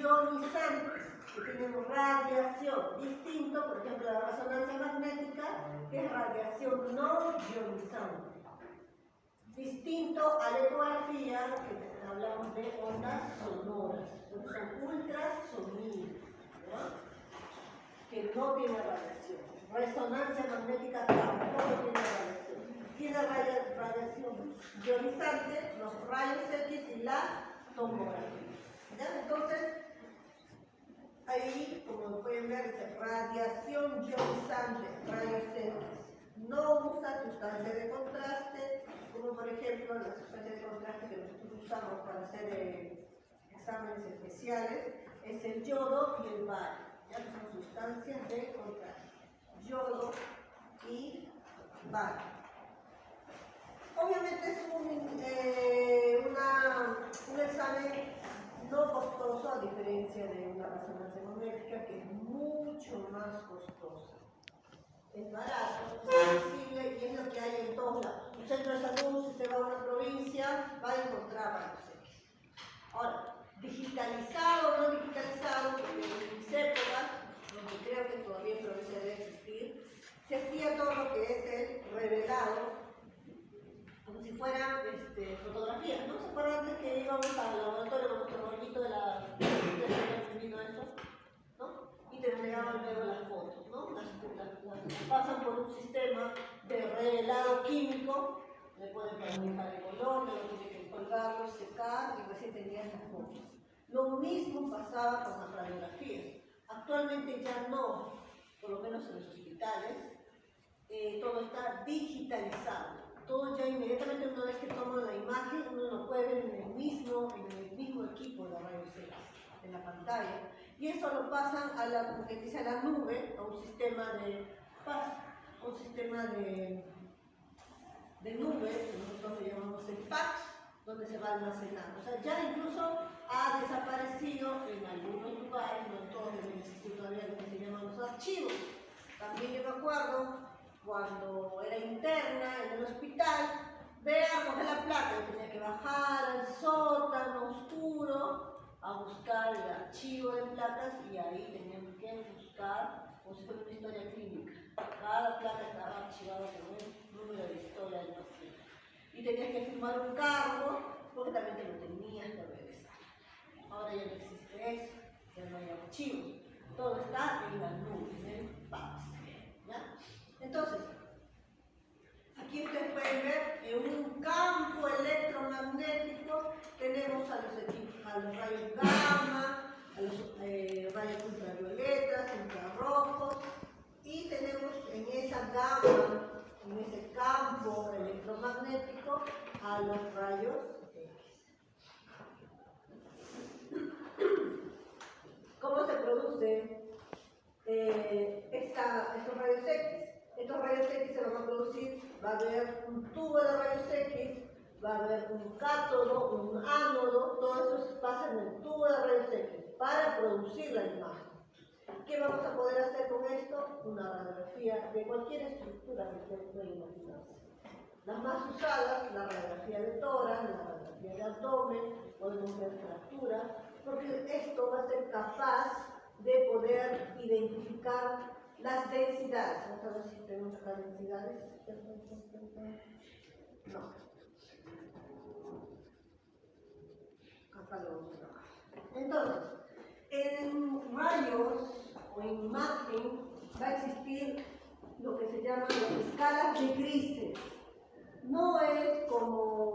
ionizantes, que tienen radiación, distinto, por ejemplo, la resonancia magnética, que es radiación no ionizante. Distinto a la ecografía, que hablamos de ondas sonoras, porque son ultrasonidos, ¿no? Que no tiene radiación. Resonancia magnética tampoco tiene radiación. Tiene radiación ionizante, los rayos X y la tomografía. ¿Ya? Entonces, ahí, como pueden ver, dice radiación ionizante, rayos X. No usa sustancias de contraste, como por ejemplo las sustancias de contraste que nosotros usamos para hacer exámenes especiales, es el yodo y el bario. Ya que son sustancias de contraste. Yodo y bario. Obviamente es un examen no costoso, a diferencia de una resonancia magnética, que es mucho más costosa. Es barato, es accesible y es lo que hay en todos lados. Un centro de salud, si usted va a una provincia, va a encontrar rayos X. Ahora, digitalizado o no digitalizado, porque en mis épocas, donde creo que todavía en provincia debe existir, se hacía todo lo que es el revelado, como si fueran fotografías, ¿no? ¿Se acuerdan antes que íbamos al laboratorio con nuestro rollito de la eso? ¿No? Y te entregaban luego las fotos, ¿no? Las pasan por un sistema de revelado químico, le pueden manejar el color, luego tienen que colgarlo, secar y recién tenían las fotos. Lo mismo pasaba con las radiografías. Actualmente ya no, por lo menos en los hospitales, todo está digitalizado. Todo ya inmediatamente, una vez que toman la imagen, uno lo puede ver en el mismo equipo de rayos X, en la pantalla. Y eso lo pasan a la nube, a un sistema de nube, que nosotros le llamamos el PAX, donde se va almacenando. O sea, ya incluso ha desaparecido en algunos lugares, no en todos, deben existir todavía lo que se llaman los archivos. También yo me acuerdo, cuando era interna en el hospital, veamos la placa, yo tenía que bajar al sótano oscuro a buscar el archivo de placas y ahí teníamos que buscar, como si fuera una historia clínica. Cada placa estaba archivada con un número de historia del paciente. Y tenías que firmar un cargo porque también te lo tenías que regresar. Ahora ya no existe eso, ya no hay archivos. Todo está en la nube, en el PAX. ¿Ya? Entonces, aquí ustedes pueden ver en un campo electromagnético tenemos a los rayos gamma, a los rayos ultravioletas, infrarrojos, y tenemos en esa gama, en ese campo electromagnético, a los rayos X. ¿Cómo se produce estos rayos X? Estos rayos X se van a producir, va a haber un tubo de rayos X, va a haber un cátodo, un ánodo, todo eso pasa en el tubo de rayos X para producir la imagen. ¿Qué vamos a poder hacer con esto? Una radiografía de cualquier estructura que ustedes puedan imaginarse. Las más usadas, la radiografía de tórax, la radiografía de abdomen, podemos ver fracturas, porque esto va a ser capaz de poder identificar las densidades. Vamos a ver si tenemos las densidades. No. Acá lo vamos a trabajar. Entonces, en rayos o en imagen va a existir lo que se llaman las escalas de grises. No es como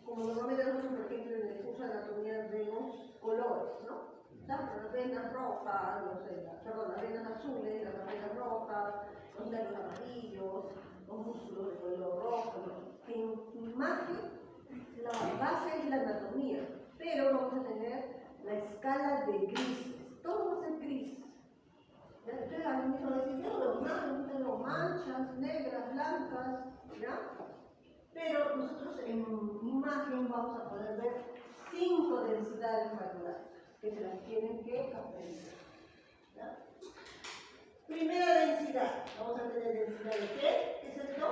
normalmente nosotros, por ejemplo, en el curso de anatomía vemos colores, ¿no? Las venas rojas, las venas azules, las venas rojas, los nervios amarillos, los músculos de color rojo. En imagen, la base es la anatomía, pero vamos a tener la escala de grises. Todo va a ser gris. Ustedes a mí mismo dicen, yo tengo manchas negras, blancas, ¿ya? Pero nosotros en imagen vamos a poder ver 5 densidades matemáticas que se las tienen que aprender. ¿Ya? Primera densidad, vamos a tener densidad de ¿qué? ¿Qué es esto?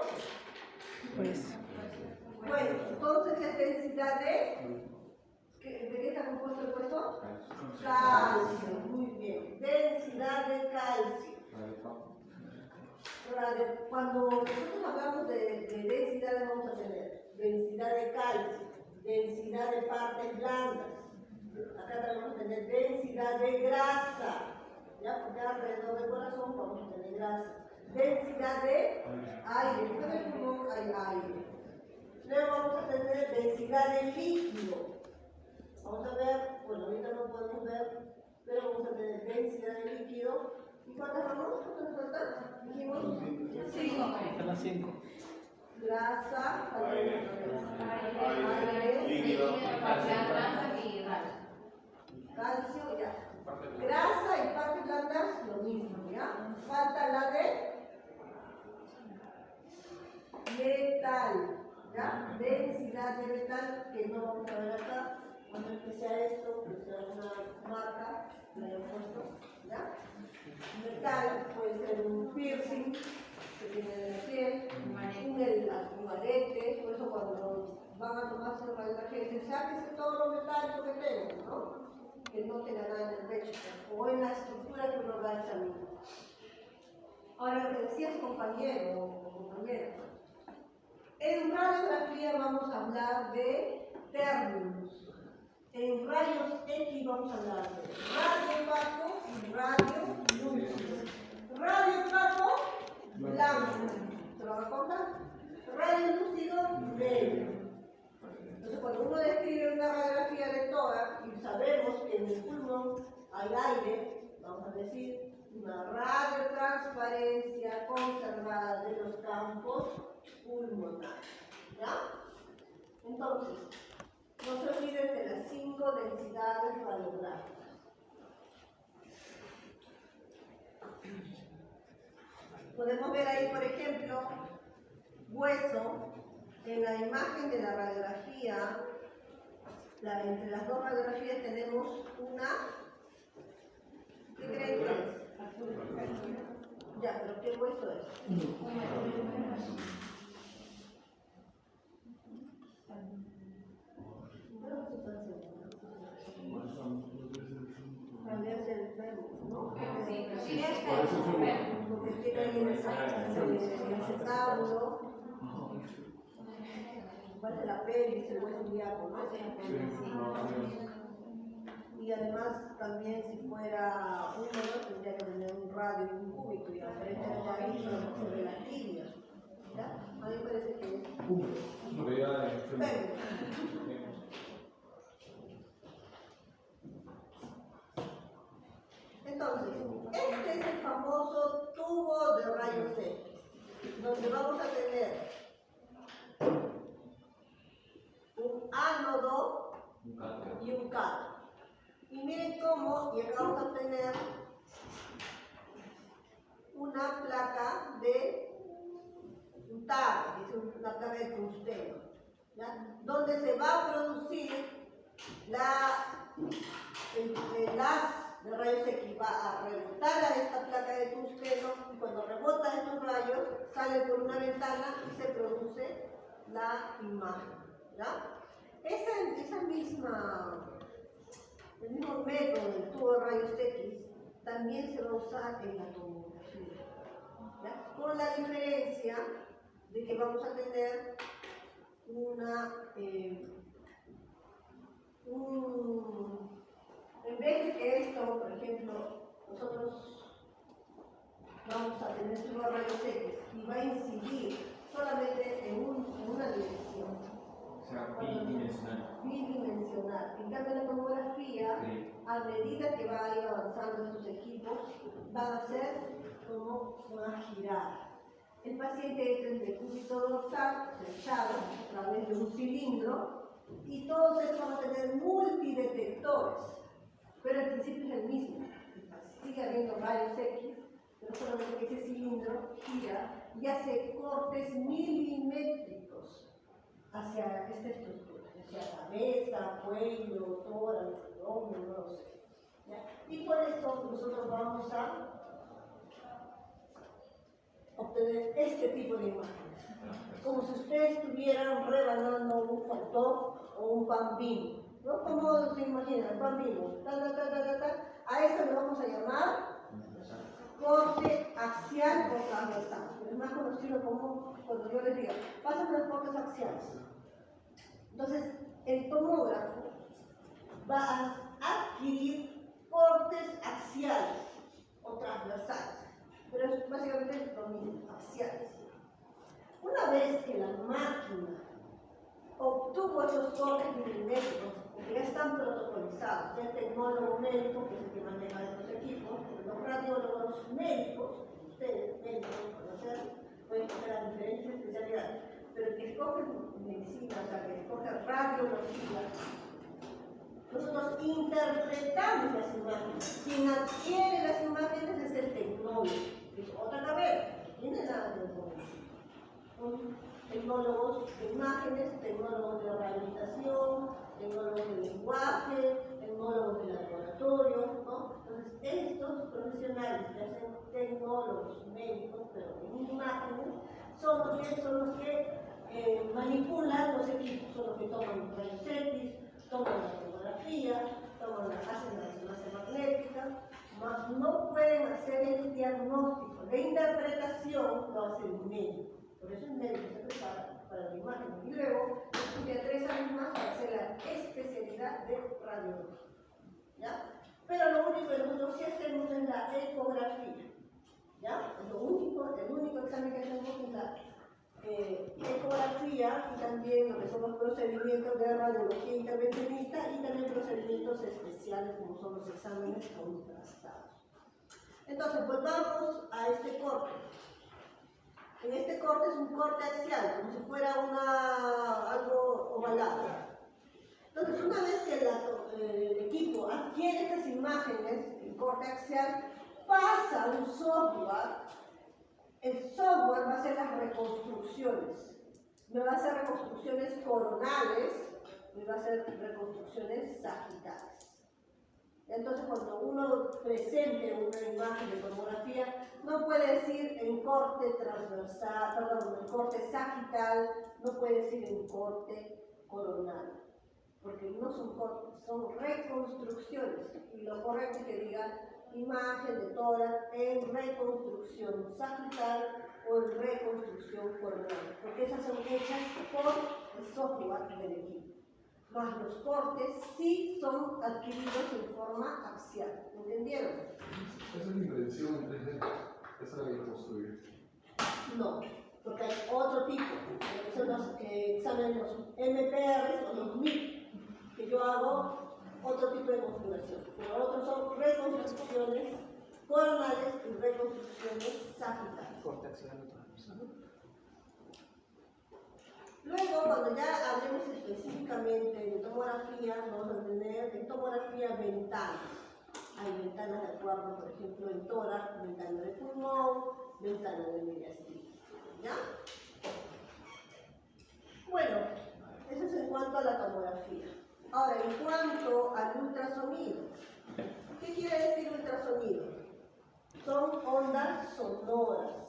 Pues entonces es densidad de qué está compuesto el hueso? Calcio, muy bien. Densidad de calcio. Cuando nosotros hablamos de densidad, vamos a tener densidad de calcio, densidad de partes blandas. Acá también vamos a tener densidad de grasa. ¿Ya? Porque alrededor del corazón vamos a tener grasa. Densidad de aire. Después del pulmón hay aire. Luego vamos a tener densidad de líquido. Vamos a ver, bueno, ahorita no podemos ver, pero vamos a tener densidad de líquido. ¿Y cuántas vamos? ¿Cuántas nos faltan? Dijimos 5. Grasa, Aire, líquido, calcio, calcio, ya. Grasa y partes blandas, lo mismo, ¿ya? Falta la de metal, ¿ya? Densidad de metal, que no vamos a ver acá, a menos que sea esto, que sea una marca, le he puesto, ¿ya? Metal puede ser un piercing que tiene en la piel, un arete, por eso cuando van a tomarse la radiografía dicen, sáquese todo lo metálico que tengo, ¿no? Que no tenga nada en el pecho, o en la estructura que uno da el examen. Ahora, lo que decía su compañero o compañera, en radiografía vamos a hablar de términos. En rayos X vamos a hablar de radio opaco y radio lúcido. Radio opaco, blanco. ¿Se lo van a contar? Radio lúcido, negro. Entonces, cuando uno describe una radiografía de tórax y sabemos que en el pulmón hay aire, vamos a decir una radiotransparencia conservada de los campos pulmonares. ¿Ya? Entonces, no se olviden de las 5 densidades radiográficas. Podemos ver ahí, por ejemplo, hueso. En la imagen de la radiografía, entre las dos radiografías tenemos una. ¿Qué creen que es? Ya, pero ¿qué hueso es? Cambiarse el fémur, ¿no? Sí, porque tiene ahí en ese tábulo. Igual de la pelvis, el hueso ilíaco, ¿no? Y además también si fuera húmedo tendría que tener un radio y un cúbito, y aparentemente ahí se ve la tibia. ¿Ya? A mí me parece que es fémur. Entonces, este es el famoso tubo de rayos X, donde vamos a tener un ánodo y un cátodo. Y miren cómo, y acá vamos a tener una placa de un TAR, que es una placa de tungsteno, ¿ya? Donde se va a producir el haz de rayos X, va a rebotar a esta placa de tungsteno, y cuando rebota estos rayos, sale por una ventana y se produce la imagen, ¿ya? El mismo método del tubo de rayos X también se va a usar en la tomografía, ¿ya? Con la diferencia de que vamos a tener en vez de que esto, por ejemplo, nosotros vamos a tener tubo de rayos X y va a incidir solamente en una dirección. O sea, bidimensional. Bidimensional. En cambio, la tomografía, sí, a medida que va a ir avanzando estos equipos, van a ser como una girada. El paciente entra en el cúbito dorsal, flechado, a través de un cilindro, y todos estos van a tener multidetectores, pero el principio es el mismo. Sigue habiendo rayos X, pero solamente que ese cilindro gira y hace cortes milimétricos hacia esta estructura, hacia cabeza, cuello, tórax, hombro, no lo sé. ¿Ya? Y por eso nosotros vamos a obtener este tipo de imágenes, como si ustedes estuvieran rebanando un hot dog o un pan bimbo. ¿no? Como se imaginan, pan vivo, a eso le vamos a llamar corte axial o transversal. Es más conocido como cuando yo les diga, pásame los cortes axiales. Entonces, el tomógrafo va a adquirir cortes axiales o transversales, pero es básicamente lo mismo, axiales. Una vez que la máquina obtuvo esos cortes milimétricos, porque ya están protocolizados, ya el tecnólogo médico, que es el que maneja estos equipos, los radiólogos médicos, ustedes médicos pueden conocer a diferentes especialidades, pero el que escoge medicina, o sea, que escoge radiología, nosotros interpretamos las imágenes. Quien adquiere las imágenes es el tecnólogo, que es otra carrera, no tiene nada que ver con eso. Son tecnólogos de imágenes, tecnólogos de rehabilitación, tecnólogos de lenguaje, tecnólogos de laboratorio, ¿no? Entonces, estos profesionales que hacen tecnólogos médicos, pero en imágenes, son los que manipulan los equipos, son los que toman rayos X, toman la tomografía, hacen la resonancia magnética, mas no pueden hacer el diagnóstico. La interpretación lo hace el médico. Por eso el médico se prepara para la imagen. Y luego estudia 3 años más para hacer la especialidad de radiología. ¿Ya? Pero lo único que nosotros sí hacemos es la ecografía. ¿Ya? El único examen que hacemos es la ecografía y también lo que son los procedimientos de radiología intervencionista y también procedimientos especiales como son los exámenes contrastados. Entonces, volvamos a este corte. En este corte es un corte axial, como si fuera algo ovalado. Entonces, una vez que el equipo adquiere estas imágenes, el corte axial pasa a un software. El software va a hacer las reconstrucciones. Me va a hacer reconstrucciones coronales, me va a hacer reconstrucciones sagittales. Entonces, cuando uno presente una imagen de tomografía, no puede decir en corte transversal, perdón, en corte sagital, no puede decir en corte coronal, porque no son cortes, son reconstrucciones. Y lo correcto es que diga imagen de tórax en reconstrucción sagital o en reconstrucción coronal, porque esas son hechas por el software del equipo. Más los cortes sí son adquiridos en forma axial. ¿Entendieron? Esa es la invención en 3D. Esa la voy a construir. No, porque hay otro tipo. Son los exámenes, los MPRs o los MIP, que yo hago otro tipo de configuración. Pero otros son reconstrucciones coronales y reconstrucciones sagittales. Corte axial o transversal. Luego, cuando ya hablemos específicamente de tomografía, vamos a tener en tomografía ventanas. Hay ventanas de acuerdo, por ejemplo, en tórax, ventana de pulmón, ventana de mediastina. ¿Ya? Bueno, eso es en cuanto a la tomografía. Ahora, en cuanto al ultrasonido, ¿qué quiere decir ultrasonido? Son ondas sonoras.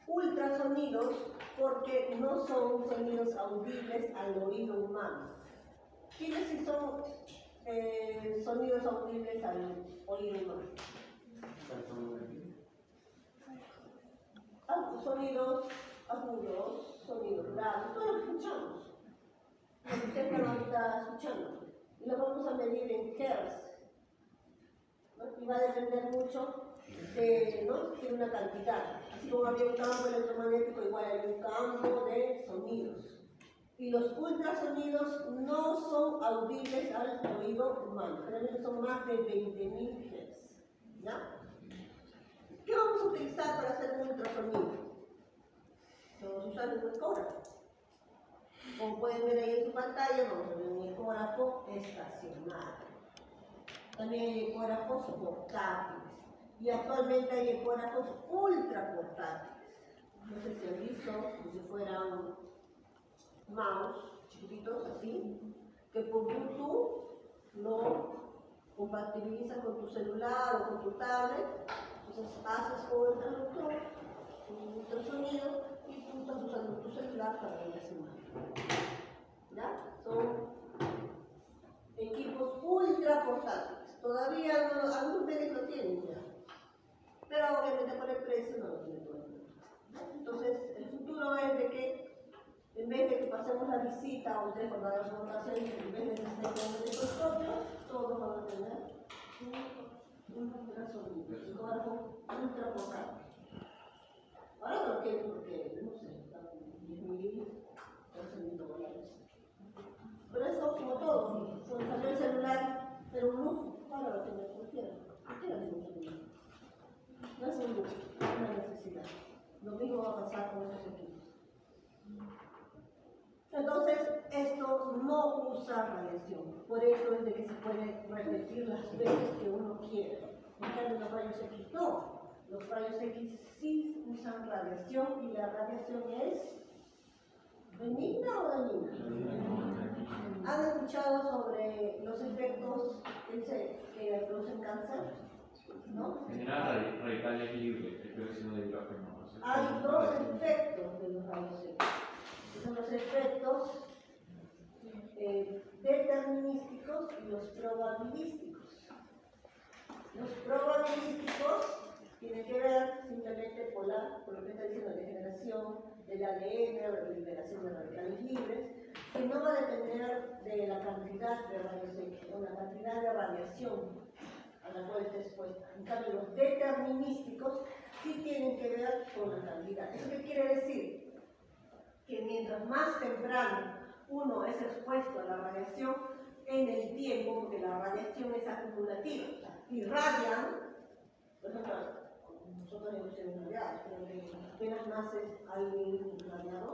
Ultrasonidos porque no son sonidos audibles al oído humano. ¿Quiénes sí son sonidos audibles al oído humano? Sonidos agudos, sonidos graves, todos los escuchamos. Lo que ustedes están ahorita escuchando. Y lo vamos a medir en hertz. ¿No? Y va a depender mucho ¿no? Tiene una cantidad. Así como había un campo electromagnético, igual hay un campo de sonidos. Y los ultrasonidos no son audibles al oído humano. Realmente son más de 20.000 Hz. ¿Ya? ¿Qué vamos a utilizar para hacer un ultrasonido? Vamos a usar un ecógrafo. Como pueden ver ahí en su pantalla, vamos a ver un ecógrafo estacionario. También hay ecógrafos portátiles. Y actualmente hay ecógrafos ultra portátiles. No sé si han visto, como si fuera un mouse, chiquititos así, que por Bluetooth lo compatibilizas con tu celular o con tu tablet. Entonces haces con el traductor un ultrasonido y tú estás usando tu celular para ver las imágenes. ¿Ya? Son todavía no, algunos médicos lo tienen ya. Pero obviamente por el precio no lo tienen todavía. Entonces, el futuro es de que en vez de que pasemos la visita o ustedes cuando hagan su votación, en vez de que estén con el microscopio, todos van a tener un ultrasonido, ultra portable. Ahora no lo tienen porque, no sé, están 10.000, $13.000. Pero eso, como todo, cuando salió el celular, era un lujo, ahora lo tiene cualquiera. Cualquiera tiene un celular. No es un lujo, es una necesidad. Lo mismo va a pasar con estos equipos. Entonces, esto no usa radiación, por eso es de que se puede repetir las veces que uno quiera. En cambio, los rayos X no. Los rayos X sí usan radiación y la radiación es benigna o dañina. ¿Han escuchado sobre los efectos que producen cáncer? ¿No? Genera radicales libres, expresión de hidrógeno. Hay dos efectos de los rayos X. Son los efectos determinísticos y los probabilísticos. Los probabilísticos tienen que ver simplemente por lo que está diciendo de generación del ADN o de liberación de radicales libres, que no va a depender de la cantidad de rayos X o la cantidad de radiación a la cual está expuesta. En cambio, los determinísticos sí tienen que ver con la cantidad. ¿Eso qué quiere decir? Que mientras más temprano uno es expuesto a la radiación en el tiempo, porque la radiación es acumulativa, o sea, irradian, por ejemplo, nosotros hemos sido irradiados, pero que apenas nace alguien irradiado,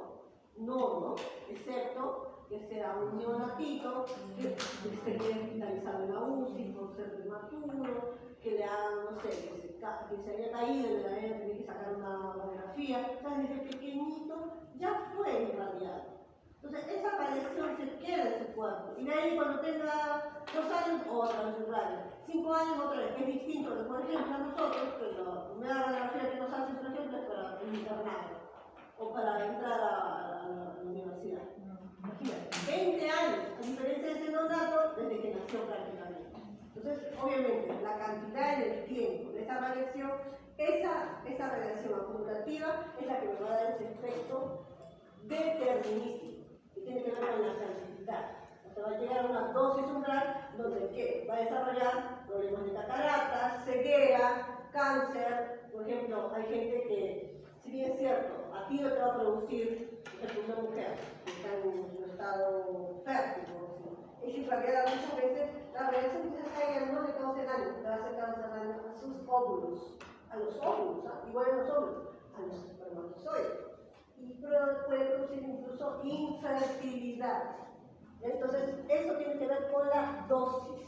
no, excepto que sea un neonatito, que esté hospitalizado en la UCI por ser prematuro, que le hagan, no sé, que se haya caído y le hayan tenido que sacar una mamografía, o sea, desde pequeñito ya fue irradiado. Entonces, esa radiación se queda en su cuerpo. Y de ahí, cuando tenga 2 años, otra vez irradia. 5 años, otra vez. Es distinto que, por ejemplo, a nosotros, que la primera radiografía que nos hacen, por ejemplo, es para un internado o para entrar a la universidad. Imagínate, 20 años, a diferencia de ese neonato, desde que nació prácticamente. Entonces, obviamente, la cantidad en el tiempo de esa radiación, esa radiación acumulativa es la que me va a dar ese efecto determinístico, que tiene que ver con la cantidad. O sea, va a llegar a una dosis umbral donde ¿qué? Va a desarrollar problemas de cataratas, ceguera, cáncer. Por ejemplo, hay gente que, si bien es cierto, a ti no te va a producir, por ejemplo, una mujer que está en un estado fértil, es irradiada muchas veces, la radiación que se está ahí no le causa daño, le va a hacer daño a sus óvulos, a los óvulos, igual a los óvulos, a los espermatozoides. Y puede producir incluso infertilidad. Entonces, eso tiene que ver con la dosis,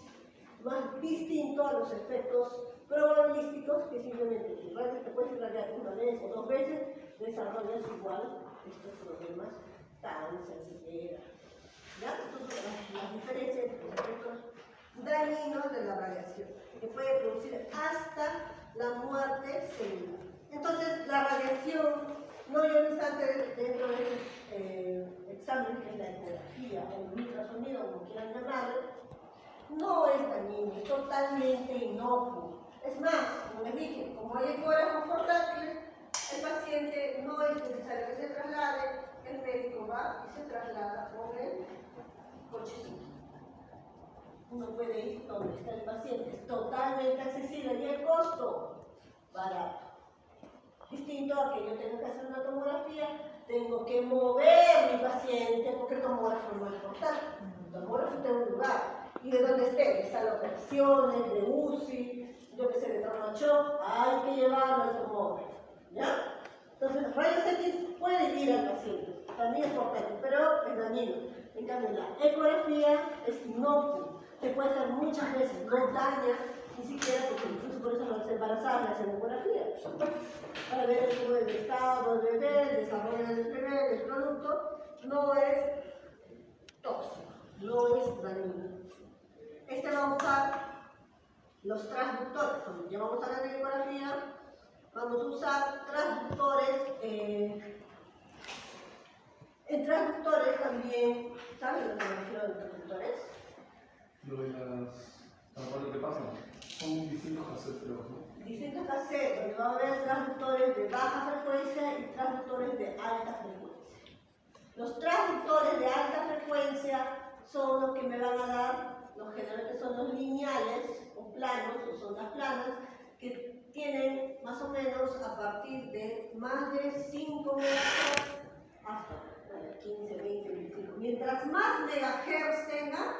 más distinto a los efectos probabilísticos, que simplemente si te puedes irradiar una vez o 2 veces, desarrollas igual estos problemas, cáncer, ceguera. ¿Ya? Entonces, las diferencias entre los efectos dañinos de la radiación, que puede producir hasta la muerte celular. Entonces, la radiación no ionizante dentro de este examen, que es la ecografía o el ultrasonido, como quieran llamarlo, no es dañino, es totalmente inocuo. Es más, como les dije, como hay ecógrafos portátiles, el paciente no es necesario que se traslade, el médico va y se traslada con el cochecito. Uno puede ir donde está el paciente, es totalmente accesible y el costo barato. Distinto a que yo tengo que hacer una tomografía, tengo que mover mi paciente porque el tomógrafo no es portátil. El tomógrafo está en un lugar y de donde esté, de sala de operaciones, de UCI, yo que sé, de traumachoc, hay que llevarlo al tomógrafo. ¿Ya? Entonces, rayos X puede ir al paciente, también es portátil, pero es dañino. En cambio, la ecografía es inócula, se puede hacer muchas veces, no daña ni siquiera, porque incluso por eso las embarazadas hacen ecografía, para ver el estado del bebé, el desarrollo del bebé, del producto, no es tóxico, no es dañino. Este va a usar los transductores, cuando ya vamos a hablar de ecografía, vamos a usar transductores. En transductores también, ¿saben lo que me refiero a los transductores? Lo de las cuando te pasan. distintos caseteros, ¿no? Distintos cassettes, donde va a haber transductores de baja frecuencia y transductores de alta frecuencia. Los transductores de alta frecuencia son los que me van a dar, los generalmente son los lineales o planos, o son las planas, que tienen más o menos a partir de más de 5 MHz hasta 15, 20, 25. Mientras más megahertz tenga,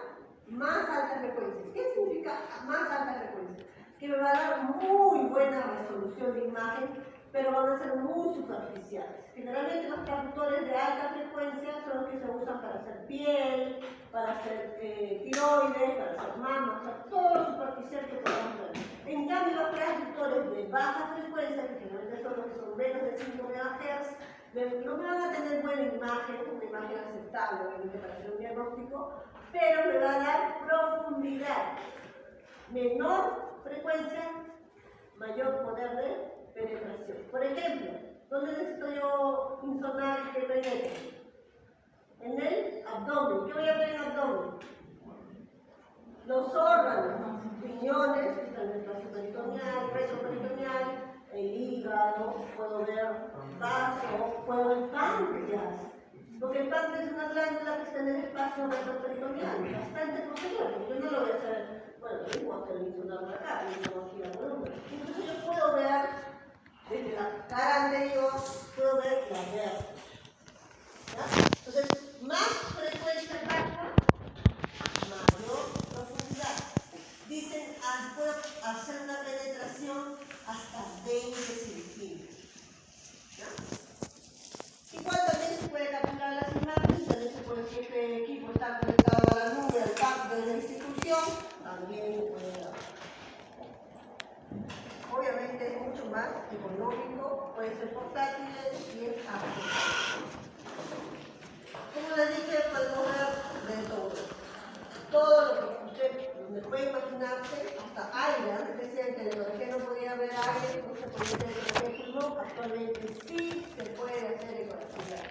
más alta frecuencia. ¿Qué significa más alta frecuencia? Que me va a dar muy buena resolución de imagen, pero van a ser muy superficiales. Generalmente los transductores de alta frecuencia son los que se usan para hacer piel, para hacer tiroides, para hacer mama, o sea, todo lo superficial que podamos ver. En cambio, los transductores de baja frecuencia, que generalmente son los que son menos de 5 MHz, no me van a tener buena imagen, una imagen aceptable, obviamente, para hacer un diagnóstico, pero me va a dar profundidad. Menor frecuencia, mayor poder de penetración. Por ejemplo, ¿dónde necesito yo insonar y que penetre? En el abdomen. ¿Qué voy a ver en el abdomen? Los órganos, riñones, que están en el espacio peritoneal, retroperitoneal, el hígado, puedo ver vaso, puedo ver páncreas. Porque el páncreas es una glándula que está en el espacio retroperitoneal, bastante posterior, porque yo no lo voy a hacer, bueno, yo mismo hacer el insonar de acá, yo tengo aquí la columna. Entonces yo puedo ver desde la cara anterior, puedo ver la vértebra. Entonces, más frecuencia baja, mayor profundidad. Dicen, puedo hacer una penetración hasta 20 centímetros. Igual también se puede capturar las imágenes, también se puede, si este equipo está conectado a la nube, al pack de la institución, también puede dar. Obviamente es mucho más económico, puede ser portátil y es ágil. Como les dije, podemos ver de todo. Todo lo que usted puede imaginarse, hasta aire. Antes decían que en el origen no podía ver aire, no se podía hacer el ejemplo, actualmente sí se puede hacer ecografía.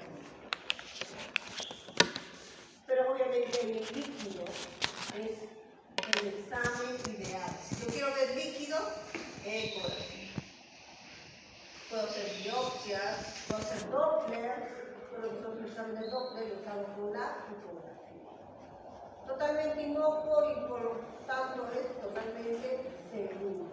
Pero obviamente el líquido es el examen ideal. Si yo quiero ver líquido, ecografía. Puedo hacer biopsias, puedo hacer Doppler, pero nosotros examen de Doppler lo usamos con la ecografía. Totalmente inocuo y por lo tanto es totalmente seguro.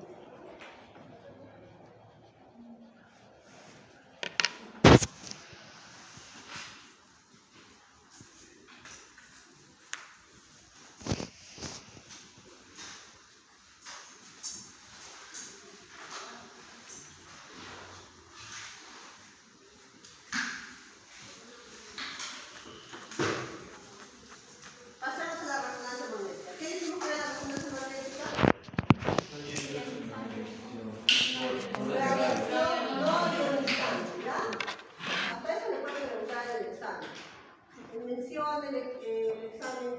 El examen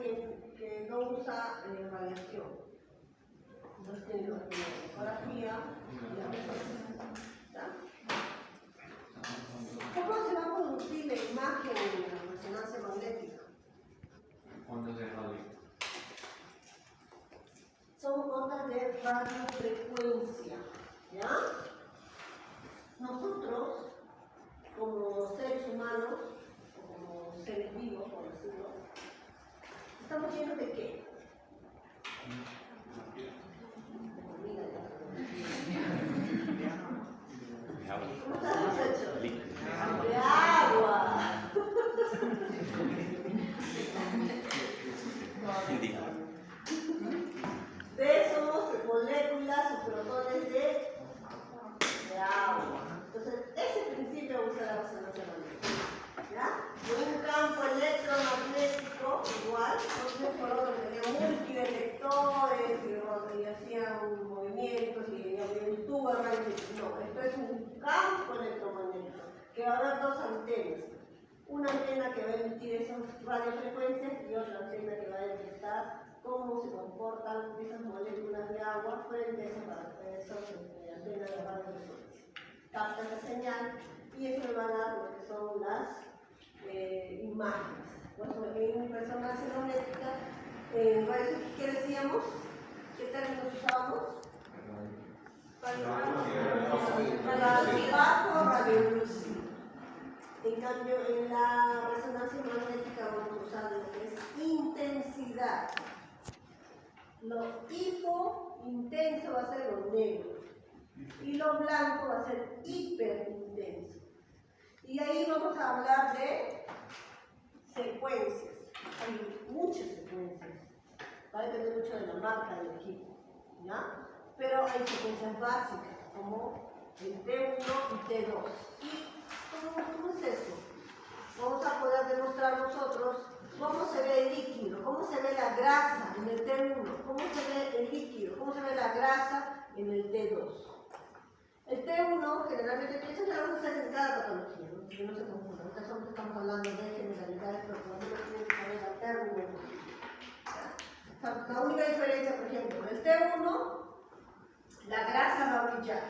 que no usa radiación. Entonces tiene la ecografía y la resonancia. ¿Cómo se va a producir la imagen en la resonancia magnética? Ondas de radio. Son ondas de radiofrecuencia. ¿Ya? Nosotros, como seres humanos, o como seres vivos, por decirlo, ¿estamos llenos de qué? De comida, ¿cómo estás, muchachos? De agua. De somos moléculas o protones de agua. Entonces, ese principio usa la resonancia magnética. ¿Ya? De un campo electromagnético igual, entonces nosotros teníamos multidetectores y hacían movimientos y había un tubo de radiofrecuencia. No, esto es un campo electromagnético que va a haber dos antenas. Una antena que va a emitir esas radiofrecuencias y otra antena que va a detectar cómo se comportan esas moléculas de agua frente a esas antenas de radiofrecuencia. Capta esa señal y eso le va a dar lo que son las imágenes. Por eso en resonancia magnética, ¿qué decíamos? ¿Qué términos usábamos? Bajo radioemisivo. En cambio, en la resonancia magnética vamos a usar lo que es intensidad. Lo hipointenso va a ser lo negro y lo blanco va a ser hiperintenso. Y ahí vamos a hablar de secuencias. Hay muchas secuencias. Va a depender mucho de la marca del equipo, ¿ya? Pero hay secuencias básicas como el T1 y T2. ¿Y cómo es eso? Vamos a poder demostrar nosotros cómo se ve el líquido, cómo se ve la grasa en el T1, cómo se ve el líquido, cómo se ve la grasa en el T2. El T1 generalmente, eso se lo vamos a hacer en cada patología, ¿no? Que no se confunda. Ahorita estamos hablando de generalidades, pero cuando uno tiene que saber la terminología. La única diferencia, por ejemplo, en el T1, la grasa va a brillar.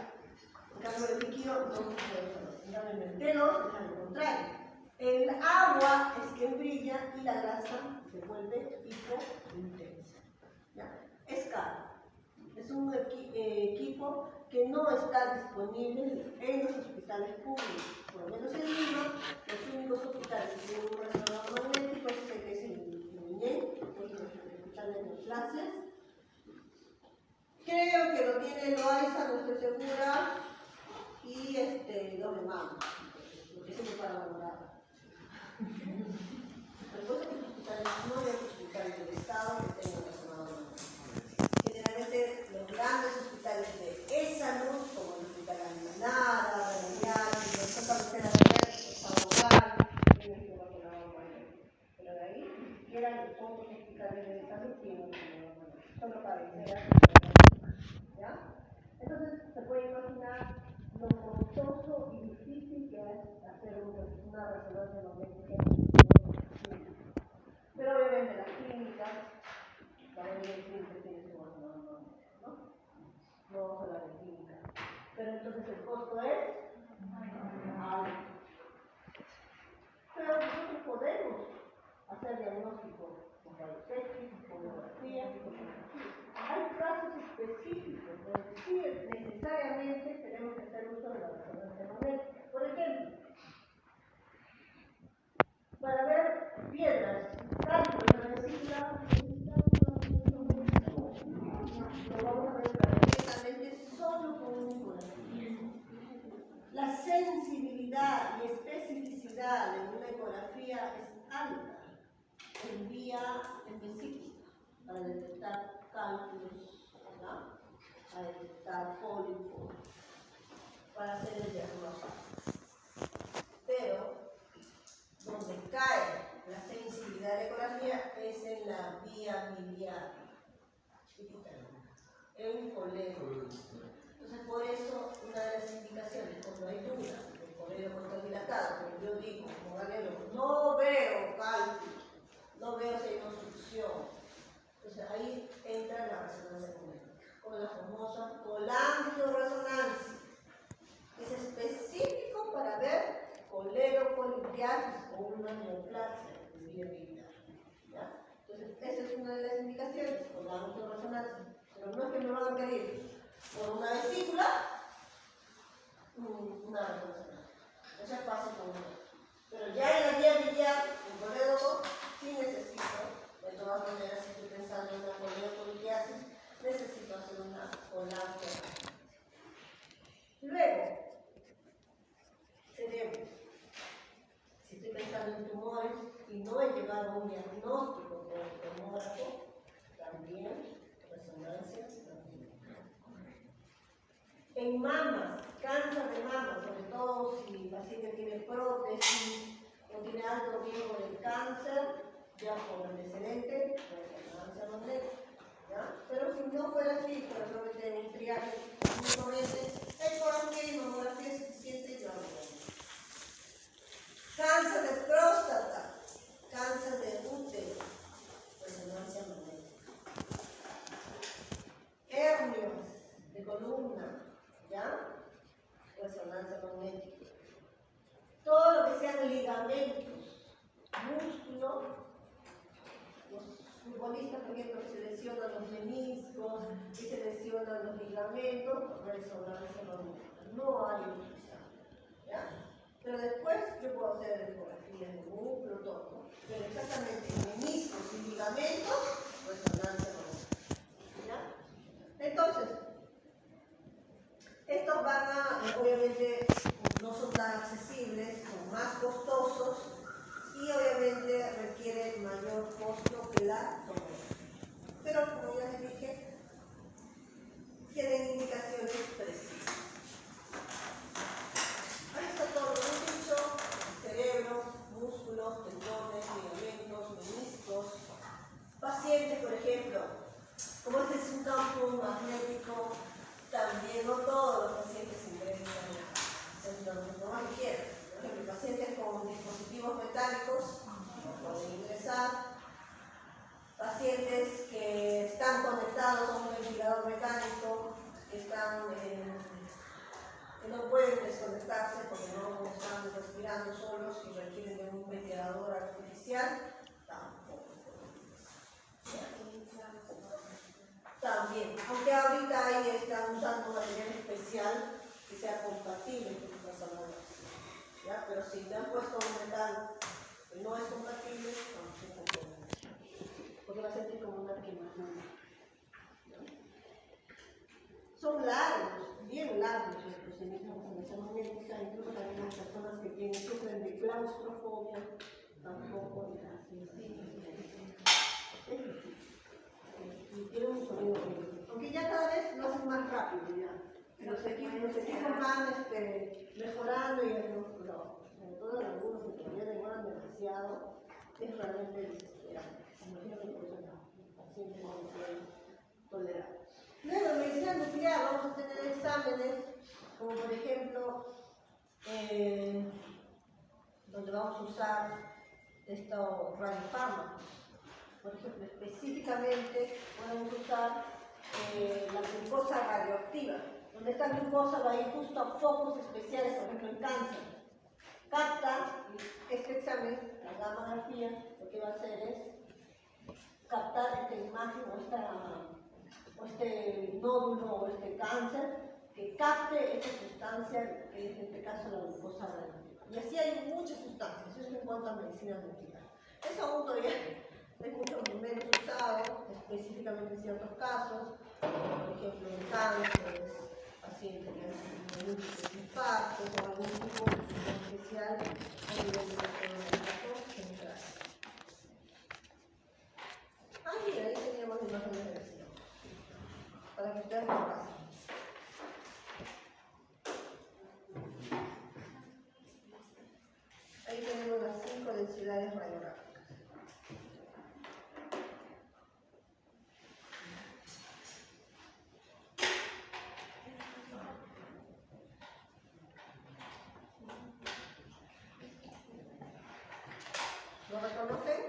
En cambio, el líquido no se puede ver. En cambio, en el T2 es al contrario. El agua es que brilla y la grasa se vuelve hipointensa. Es caro. Es un equipo que no está disponible en los hospitales públicos. Por lo menos en Lima, los únicos hospitales que tienen un resonador magnético es el que es el INEM, que es el hospital de neoplasias. Creo que lo tiene Loaiza, no estoy segura, y doble mano, lo que sirve para valorar. Pero otros hospitales, no hay hospitales del Estado que tengan resonador magnético. Generalmente los grandes hospitales de salud, como el Hospital Alinada, los cabeceras de Hogar, tienen que tener resonador magnético. Pero de ahí, ni siquiera los otros hospitales de salud tienen resonador magnético. Solo cabeceras. ¿Ya? Entonces se puede imaginar lo costoso y difícil que es hacer una resonancia magnética. Pero obviamente las clínicas, la mayoría de clínicas tienen su resonador magnético, ¿no? No vamos a hablar de clínica. Pero entonces el costo es alto. Pero nosotros podemos hacer diagnóstico con rayos X, con tomografía, con tomografía. Hay casos específicos, es decir, necesariamente tenemos que hacer uso de la resonancia magnética. Por ejemplo, para ver piedras, cálculos de la vesícula, lo vamos a ver directamente solo con un ecografía. La sensibilidad y especificidad de una ecografía es alta en vesícula para detectar cálculos, ¿verdad? Para detectar pólipos, para hacer el diagnóstico. Pero donde cae la sensibilidad de la ecografía es en la vía biliar, en colero. Entonces, por eso, una de las indicaciones, cuando hay duda del colero contradilatado, como yo digo, como radiólogo, no veo cálculo, no veo si hay una obstrucción. Entonces, ahí entra la resonancia magnética, con la famosa colangioresonancia. Es específico para ver colerocolitiasis o una neoplasia en vía biliar. Entonces, esa es una de las indicaciones, colangioresonancia. Pero no es que me van a pedir por una vesícula, una resonancia. Eso es fácil con uno. Pero ya en la vía biliar, en colédoco, sí necesito, de todas maneras, si estoy pensando en una colerocolitiasis, necesito hacer una colangioresonancia. Luego, cerebro. Si estoy pensando en tumores y no he llevado un diagnóstico por tomógrafo, también resonancia magnética. En mamas, cáncer de mama, sobre todo si el paciente tiene prótesis o tiene alto riesgo del cáncer, ya por antecedente, resonancia magnética. ¿Ya? Pero si no fuera así, por ejemplo, en un triaje únicamente, ecografía y mamografía es suficiente y vamos. Cáncer de próstata, cáncer de útero, resonancia magnética. Hernias de columna, ¿ya? Resonancia magnética. Todo lo que sean ligamentos, músculo, los futbolistas se lesionan los meniscos, que se lesionan los ligamentos, resonancia magnética. No hay utilizar. ¿Ya? Pero después yo puedo hacer ecografías de músculo, todo, ¿no? Pero exactamente meniscos y ligamentos, resonancia magnética. ¿Ya? Entonces, estos van a, obviamente, no son tan accesibles, son más costosos y obviamente requieren mayor costo que la tomografía. Pero como ya les dije, tienen indicaciones precisas. Ahí está todo lo que he dicho: cerebro, músculos, tendones, ligamentos, meniscos. Pacientes, por ejemplo, como este es un campo magnético, también no todos los pacientes ingresan no cualquiera. Por ejemplo, pacientes con dispositivos metálicos no pueden ingresar. Pacientes que están conectados a un ventilador mecánico, que no pueden desconectarse porque no están respirando solos y requieren de un ventilador artificial, tampoco pueden ingresar. También, aunque ahorita ahí están usando material especial que sea compatible con la salud, ¿ya? Pero si te han puesto un metal que no es compatible, tampoco pueden, porque va a sentir como una quemadura. Son largos, bien largos los procedimientos de resonancia magnética, incluso también las personas que sufren de claustrofobia, tampoco les hacen y tiene un sonido horrible. Aunque ya cada vez lo hacen más rápido ya. Los equipos van mejorando y sobre todo en algunos que todavía demoran demasiado, es realmente desesperante. Imagínate que eso el paciente no lo puede tolerar. Luego, en medicina nuclear vamos a tener exámenes, como por ejemplo, donde vamos a usar estos radiofármacos. Por ejemplo, específicamente podemos usar la glucosa radioactiva, donde esta glucosa va a ir justo a focos especiales, por ejemplo en cáncer. Capta este examen, la gamografía, lo que va a hacer es captar esta imagen o este nódulo o este cáncer, que capte esta sustancia, que es en este caso la glucosa radioactiva. Y así hay muchas sustancias, eso en cuanto a medicina nuclear. Eso aún todavía es mucho menos usado, específicamente en ciertos casos, por ejemplo en cáncer, pacientes que han tenido infartos o algún tipo de situación especial a nivel de la central. Mira, ahí teníamos imágenes de vecino, para que ustedes lo pasen. Ahí tenemos las 5 densidades radiográficas. ¿Lo reconocen?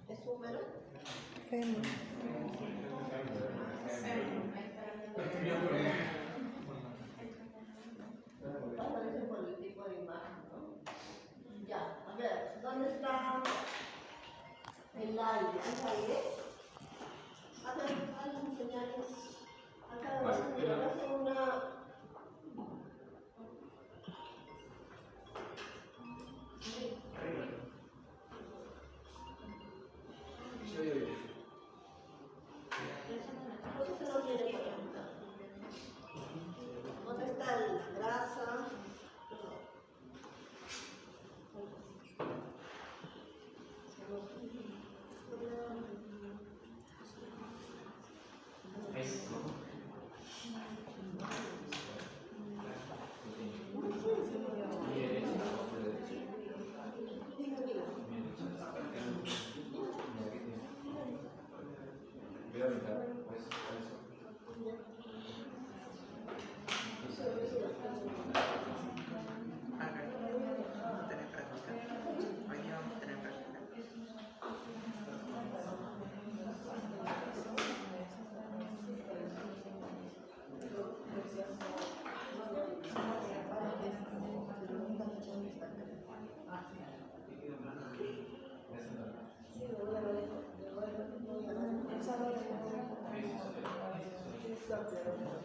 ¿Es húmero? Fémur. Aparece por el tipo de imagen, ¿no? Ya, a ver, ¿dónde está el aire? ¿El aire? A ver, alguien señales. Acá va a ser una... pero